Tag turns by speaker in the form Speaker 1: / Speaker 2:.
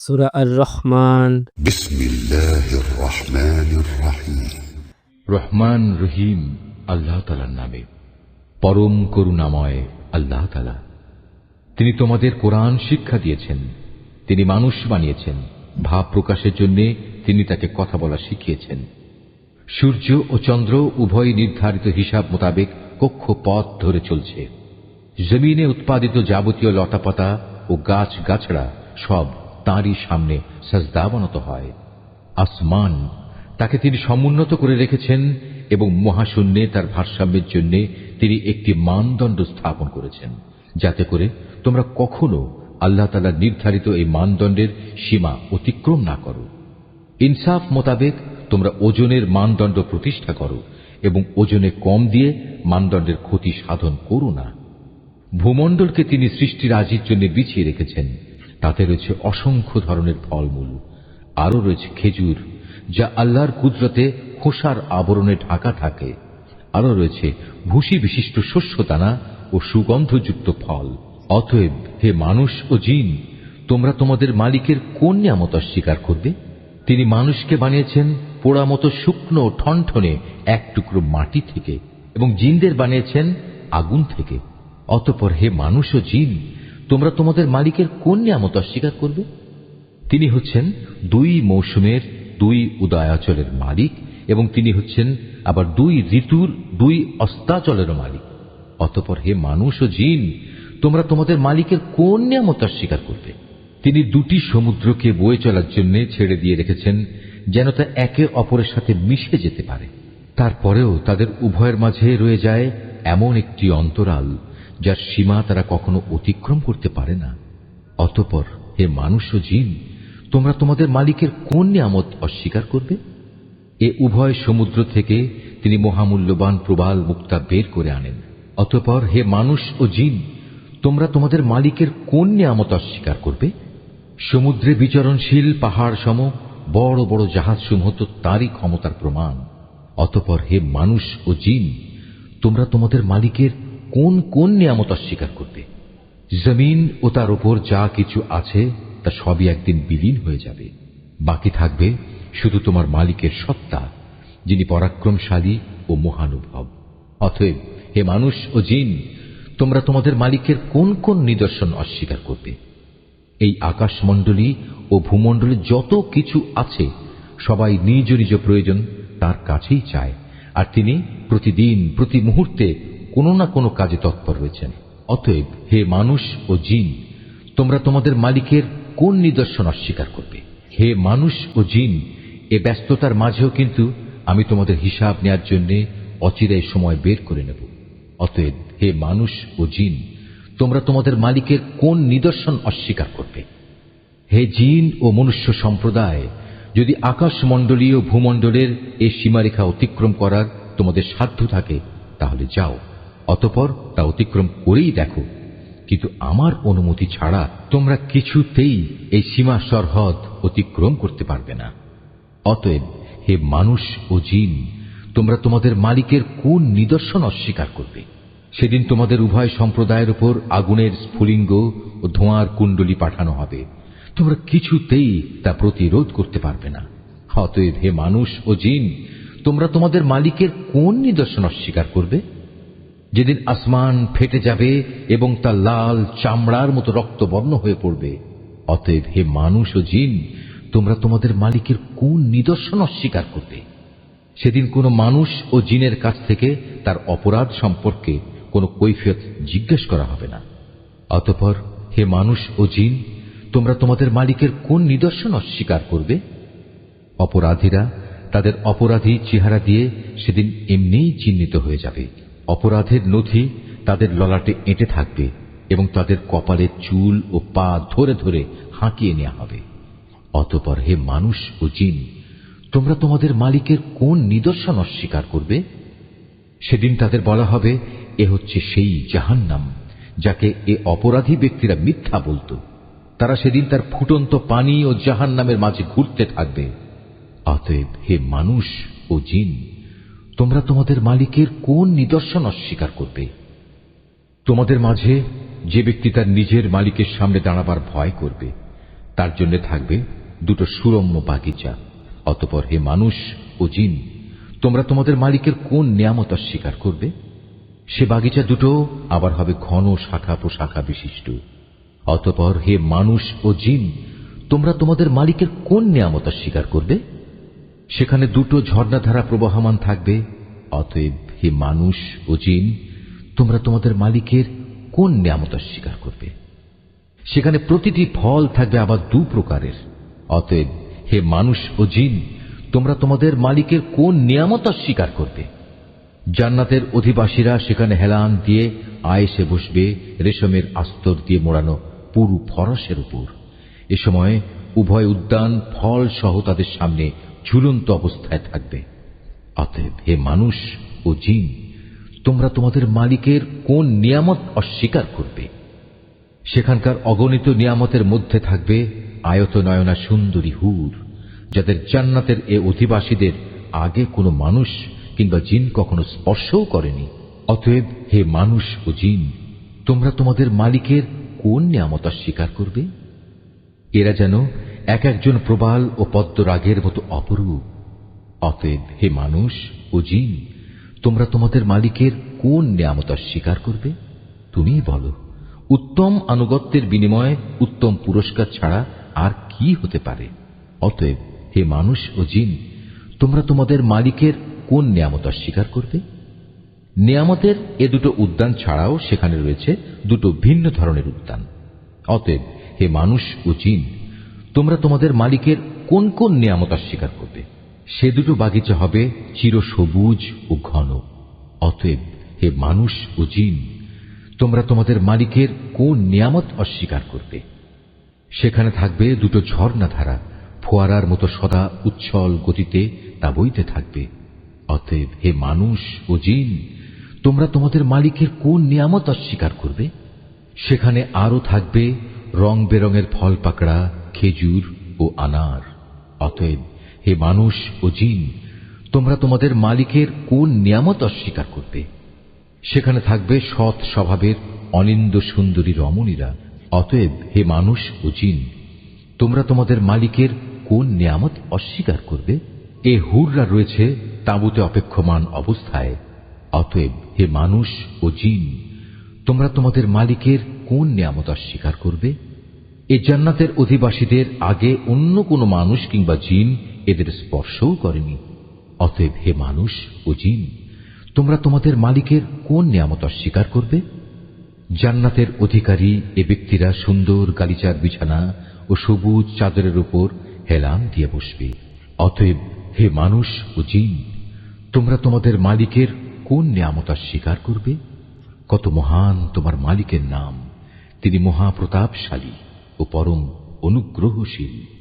Speaker 1: সূরা আর-রহমান।
Speaker 2: বিসমিল্লাহির রহমানির রহিম।
Speaker 3: রহমান রহিম আল্লাহ তাআলার নামে। পরম করুণাময় আল্লাহ তাআলা। তিনি তোমাদের কোরআন শিক্ষা দিয়েছেন, তিনি মানুষ বানিয়েছেন, ভাব প্রকাশের জন্য তিনি তাকে কথা বলা শিখিয়েছেন। সূর্য ও চন্দ্র উভয় নির্ধারিত হিসাব মোতাবেক কক্ষপথ ধরে চলছে। জমিনে উৎপাদিত যাবতীয় লতাপাতা ও গাছ গাছড়া সব তাঁরই সামনে সাজদাবনত হয়। আসমান তাকে তিনি সমুন্নত করে রেখেছেন এবং মহাশূন্যে তার ভারসাম্যের জন্য তিনি একটি মানদণ্ড স্থাপন করেছেন, যাতে করে তোমরা কখনো আল্লাহ তাআলার নির্ধারিত এই মানদণ্ডের সীমা অতিক্রম না করো। ইনসাফ মোতাবেক তোমরা ওজনের মানদণ্ড প্রতিষ্ঠা করো এবং ওজনে কম দিয়ে মানদণ্ডের ক্ষতি সাধন করো না। ভূমণ্ডলকে তিনি সৃষ্টিরাজির জন্য বিছিয়ে রেখেছেন, তাতে রয়েছে অসংখ্য ধরনের ফলমূল, আরও রয়েছে খেজুর যা আল্লাহর কুদরতে খোসার আবরণে ঢাকা থাকে, আরও রয়েছে ভুসি বিশিষ্ট শস্যদানা ও সুগন্ধযুক্ত ফল। অতএব হে মানুষ ও জিন, তোমরা তোমাদের মালিকের কোন নিয়ামত অস্বীকার করবে? তিনি মানুষকে বানিয়েছেন পোড়া মতো শুকনো ঠনঠনে এক টুকরো মাটি থেকে এবং জিনদের বানিয়েছেন আগুন থেকে। অতঃপর হে মানুষ ও জিন, তোমরা তোমাদের মালিকের কোন নিয়ামত অস্বীকার করবে? তিনি হচ্ছেন দুই মৌসুমের দুই উদয়াচলের মালিক এবং তিনি হচ্ছেন আবার দুই ঋতুর দুই অস্তাচলের মালিক। অতঃপর হে মানুষ ও জিন, তোমরা তোমাদের মালিকের কোন নিয়ামত অস্বীকার করবে? তিনি দুটি সমুদ্রকে বয়ে চলার জন্য ছেড়ে দিয়ে রেখেছেন, যেন তা একে অপরের সাথে মিশে যেতে পারে। তারপরেও তাদের উভয়ের মাঝে রয়ে যায় এমন একটি অন্তরাল যার সীমা তারা কখনো অতিক্রম করতে পারে না। অতঃপর হে মানুষ ও জিন, তোমরা তোমাদের মালিকের কোন নিয়ামত অস্বীকার করবে? এ উভয় সমুদ্র থেকে তিনি মহামূল্যবান প্রবাল মুক্তা বের করে আনেন। অতঃপর হে মানুষ ও জিন, তোমরা তোমাদের মালিকের কোন নিয়ামত অস্বীকার করবে? সমুদ্রে বিচরণশীল পাহাড় সম বড় বড় জাহাজসমূহ তো তারই ক্ষমতার প্রমাণ। অতঃপর হে মানুষ ও জিন, তোমরা তোমাদের মালিকের কোন কোন নিয়ামত অস্বীকার করবে? জমিন ও তার উপর যা কিছু আছে তা সবই একদিন বিলীন হয়ে যাবে, বাকি থাকবে শুধু তোমার মালিকের সত্তা, যিনি পরাক্রমশালী ও মহানুভব। অতএব হে মানুষ ও জিন, তোমরা তোমাদের মালিকের কোন কোন নিদর্শন অস্বীকার করবে? এই আকাশমণ্ডলী ও ভূমণ্ডলে যত কিছু আছে সবাই নিজ নিজ প্রয়োজন তার কাছেই চায়, আর তিনি প্রতিদিন প্রতি মুহূর্তে কোনো না কোনো কাজে তৎপর রয়েছেন। অতএব হে মানুষ ও জিন, তোমরা তোমাদের মালিকের কোন নিদর্শন অস্বীকার করবে? হে মানুষ ও জিন, এ ব্যস্ততার মাঝেও কিন্তু আমি তোমাদের হিসাব নেয়ার জন্য অচিরেই সময় বের করে নেব। অতএব হে মানুষ ও জিন, তোমরা তোমাদের মালিকের কোন নিদর্শন অস্বীকার করবে? হে জিন ও মনুষ্য সম্প্রদায়, যদি আকাশমণ্ডলীয় ভূমণ্ডলের এ সীমারেখা অতিক্রম করার তোমাদের সাধ্য থাকে তাহলে যাও, অতঃপর তা অতিক্রম করেই দেখো, কিন্তু আমার অনুমতি ছাড়া তোমরা কিছুতেই এই সীমা সরহদ অতিক্রম করতে পারবে না। অতএব হে মানুষ ও জিন, তোমরা তোমাদের মালিকের কোন নিদর্শন অস্বীকার করবে? সেদিন তোমাদের উভয় সম্প্রদায়ের উপর আগুনের স্ফুলিঙ্গ ও ধোঁয়ার কুণ্ডলী পাঠানো হবে, তোমরা কিছুতেই তা প্রতিরোধ করতে পারবে না। অতএব হে মানুষ ও জিন, তোমরা তোমাদের মালিকের কোন নিদর্শন অস্বীকার করবে? যেদিন আসমান ফেটে যাবে এবং তা লাল চামড়ার মতো রক্তবর্ণ হয়ে পড়বে। অতএব হে মানুষ ও জিন, তোমরা তোমাদের মালিকের কোন নিদর্শন অস্বীকার করবে? সেদিন কোনো মানুষ ও জিনের কাছ থেকে তার অপরাধ সম্পর্কে কোনো কৈফিয়ত জিজ্ঞেস করা হবে না। অতঃপর হে মানুষ ও জিন, তোমরা তোমাদের মালিকের কোন নিদর্শন অস্বীকার করবে? অপরাধীরা তাদের অপরাধী চেহারা দিয়ে সেদিন এমনিই চিহ্নিত হয়ে যাবে। অপরাধের নথি তাদের ললাটে এঁটে থাকবে এবং তাদের কপালের চুল ও পা ধরে ধরে হাঁকিয়ে নেওয়া হবে। অতঃপর হে মানুষ ও জিন, তোমরা তোমাদের মালিকের কোন নিদর্শন অস্বীকার করবে? সেদিন তাদের বলা হবে, এ হচ্ছে সেই জাহান্নাম যাকে এ অপরাধী ব্যক্তিরা মিথ্যা বলত। তারা সেদিন তার ফুটন্ত পানি ও জাহান্নামের মাঝে ঘুরতে থাকবে। অতএব হে মানুষ ও জিন, তোমরা তোমাদের মালিকের কোন নিদর্শন অস্বীকার করবে? তোমাদের মাঝে যে ব্যক্তি তার নিজের মালিকের সামনে দাঁড়াবার ভয় করবে, তার জন্য থাকবে দুটো সুরম্য বাগিচা। অতঃপর হে মানুষ ও জিন, তোমরা তোমাদের মালিকের কোন নিয়ামত অস্বীকার করবে? সে বাগিচা দুটো আবার হবে ঘন শাখা প্রশাখা বিশিষ্ট। অতঃপর হে মানুষ ও জিন, তোমরা তোমাদের মালিকের কোন নিয়ামত অস্বীকার করবে? সেখানে দুটো ঝর্ণাধারা প্রবাহমান থাকবে। অতএব হে মানুষ ও জিন, তোমরা তোমাদের মালিকের কোন নিয়ামত অস্বীকার করবে? সেখানে প্রতিটি ফল থাকবে আবার দু প্রকারের। অতএব হে মানুষ ও জিন, তোমরা তোমাদের মালিকের কোন নিয়ামত অস্বীকার করবে? জান্নাতের অধিবাসীরা সেখানে হেলান দিয়ে আয়েসে বসবে রেশমের আস্তর দিয়ে মোড়ানো পুরু ফরসের উপর। এ সময় উভয় উদ্যান ফল সহ তাদের সামনে ঝুলন্ত অবস্থায় থাকবে। অতএব হে মানুষ ও জিন, তোমরা তোমাদের মালিকের কোন নিয়ামত অস্বীকার করবে? সেখানকার অগণিত নিয়ামতের মধ্যে থাকবে আয়তনয়না সুন্দরী হুর, যাদের জান্নাতের এ অধিবাসীদের আগে কোনো মানুষ কিংবা জিন কখনো স্পর্শও করেনি। অতএব হে মানুষ ও জিন, তোমরা তোমাদের মালিকের কোন নিয়ামত অস্বীকার করবে? এরা যেন এক একজন প্রবাল ও পদ্মরাগের মতো অপরূপ। অতএব হে মানুষ ও জিন, তোমরা তোমাদের মালিকের কোন নিয়ামত অস্বীকার করবে? তুমিই বলো। উত্তম আনুগত্যের বিনিময়ে উত্তম পুরস্কার ছাড়া আর কি হতে পারে? অতএব হে মানুষ ও জিন, তোমরা তোমাদের মালিকের কোন নিয়ামত অস্বীকার করবে? নিয়ামতের এ দুটো উদ্যান ছাড়াও সেখানে রয়েছে দুটো ভিন্ন ধরনের উদ্যান। অতএব হে মানুষ ও জিন, তোমরা তোমাদের মালিকের কোন কোন নিয়ামত অস্বীকার করবে? সে দুটো বাগিচা হবে চিরসবুজ ও ঘন। অতএব হে মানুষ ও জিন, তোমরা তোমাদের মালিকের কোন নিয়ামত অস্বীকার করবে? সেখানে থাকবে দুটো ঝর্ণাধারা, ফোয়ারার মতো সদা উচ্ছল গতিতে তা বইতে থাকবে। অতএব হে মানুষ ও জিন, তোমরা তোমাদের মালিকের কোন নিয়ামত অস্বীকার করবে? সেখানে আরো থাকবে রং বেরঙের ফল পাকড়া খেজুর ও আনার। অতএব হে মানুষ ও জিন, তোমরা তোমাদের মালিকের কোন নিয়ামত অস্বীকার করবে? সেখানে থাকবে সৎ স্বভাবের অনিন্দ সুন্দরী রমণীরা। অতএব হে মানুষ ও জিন, তোমরা তোমাদের মালিকের কোন নিয়ামত অস্বীকার করবে? এ হুররা রয়েছে তাঁবুতে অপেক্ষমান অবস্থায়। অতএব হে মানুষ ও জিন, তোমরা তোমাদের মালিকের কোন নিয়ামত অস্বীকার করবে? এ জান্নাতের অধিবাসীদের আগে অন্য কোনো মানুষ কিংবা জিন এদের স্পর্শও করেনি। অতএব হে মানুষ ও জিন, তোমরা তোমাদের মালিকের কোন নিয়ামত অস্বীকার করবে? জান্নাতের অধিকারী এ ব্যক্তিরা সুন্দর গালিচার বিছানা ও সবুজ চাদরের উপর হেলান দিয়ে বসবে। অতএব হে মানুষ ও জিন, তোমরা তোমাদের মালিকের কোন নিয়ামত অস্বীকার করবে? কত মহান তোমার মালিকের নাম! তিনি মহাপ্রতাপশালী ও পরম অনুগ্রহশীল।